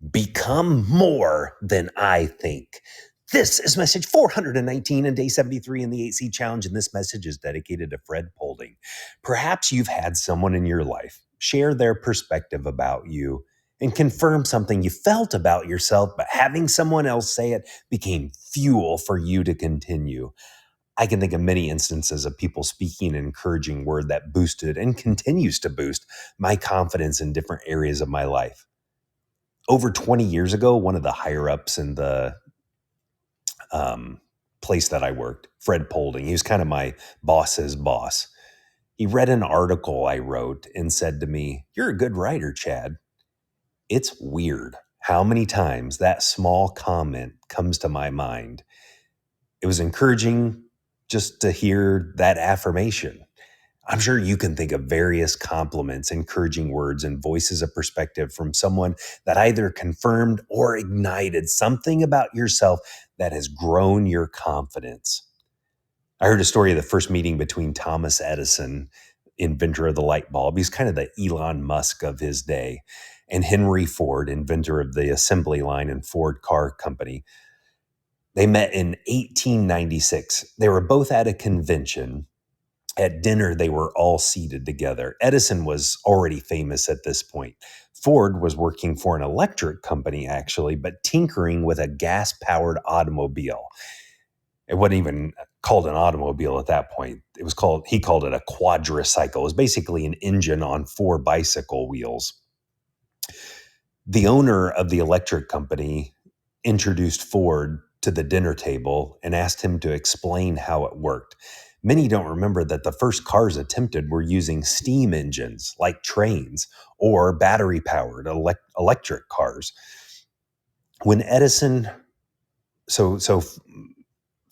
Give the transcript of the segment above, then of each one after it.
Become more than I think. This is message 419 and day 73 in the 8C challenge, and this message is dedicated to Fred Polding. Perhaps you've had someone in your life share their perspective about you and confirm something you felt about yourself, but having someone else say it became fuel for you to continue. I can think of many instances of people speaking an encouraging word that boosted and continues to boost my confidence in different areas of my life. Over 20 years ago, one of the higher ups in the place that I worked, Fred Polding, he was kind of my boss's boss. He read an article I wrote and said to me, "You're a good writer, Chad." It's weird how many times that small comment comes to my mind. It was encouraging just to hear that affirmation. I'm sure you can think of various compliments, encouraging words, and voices of perspective from someone that either confirmed or ignited something about yourself that has grown your confidence. I heard a story of the first meeting between Thomas Edison, inventor of the light bulb. He's kind of the Elon Musk of his day, and Henry Ford, inventor of the assembly line and Ford Car Company. They met in 1896. They were both at a convention. At dinner, they were all seated together. Edison was already famous at this point. Ford was working for an electric company, actually, but tinkering with a gas-powered automobile. It wasn't even called an automobile at that point. He called it a quadricycle. It was basically an engine on 4 bicycle wheels. The owner of the electric company introduced Ford to the dinner table and asked him to explain how it worked. Many don't remember that the first cars attempted were using steam engines like trains or battery-powered electric cars. When Edison, so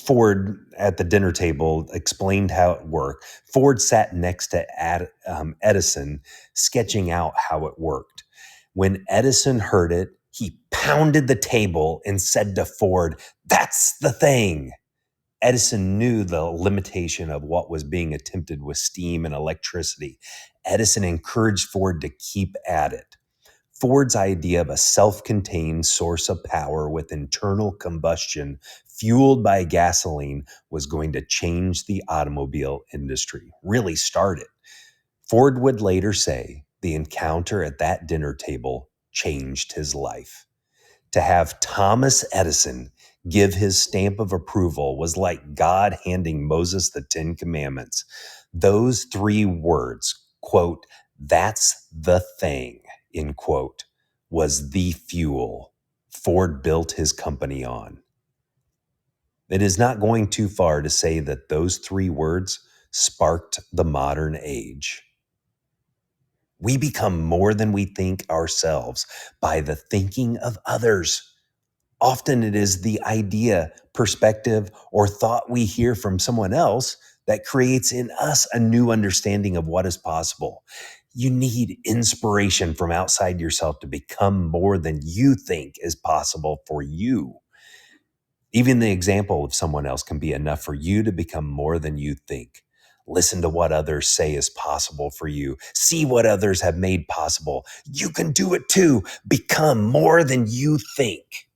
Ford at the dinner table explained how it worked. Ford sat next to Edison, sketching out how it worked. When Edison heard it, he pounded the table and said to Ford, "That's the thing." Edison knew the limitation of what was being attempted with steam and electricity. Edison encouraged Ford to keep at it. Ford's idea of a self-contained source of power with internal combustion fueled by gasoline was going to change the automobile industry, really start it. Ford would later say the encounter at that dinner table changed his life. To have Thomas Edison give his stamp of approval was like God handing Moses the 10 Commandments. Those 3 words, quote, "That's the thing," end quote, was the fuel Ford built his company on. It is not going too far to say that those 3 words sparked the modern age. We become more than we think ourselves by the thinking of others. Often it is the idea, perspective, or thought we hear from someone else that creates in us a new understanding of what is possible. You need inspiration from outside yourself to become more than you think is possible for you. Even the example of someone else can be enough for you to become more than you think. Listen to what others say is possible for you. See what others have made possible. You can do it too. Become more than you think.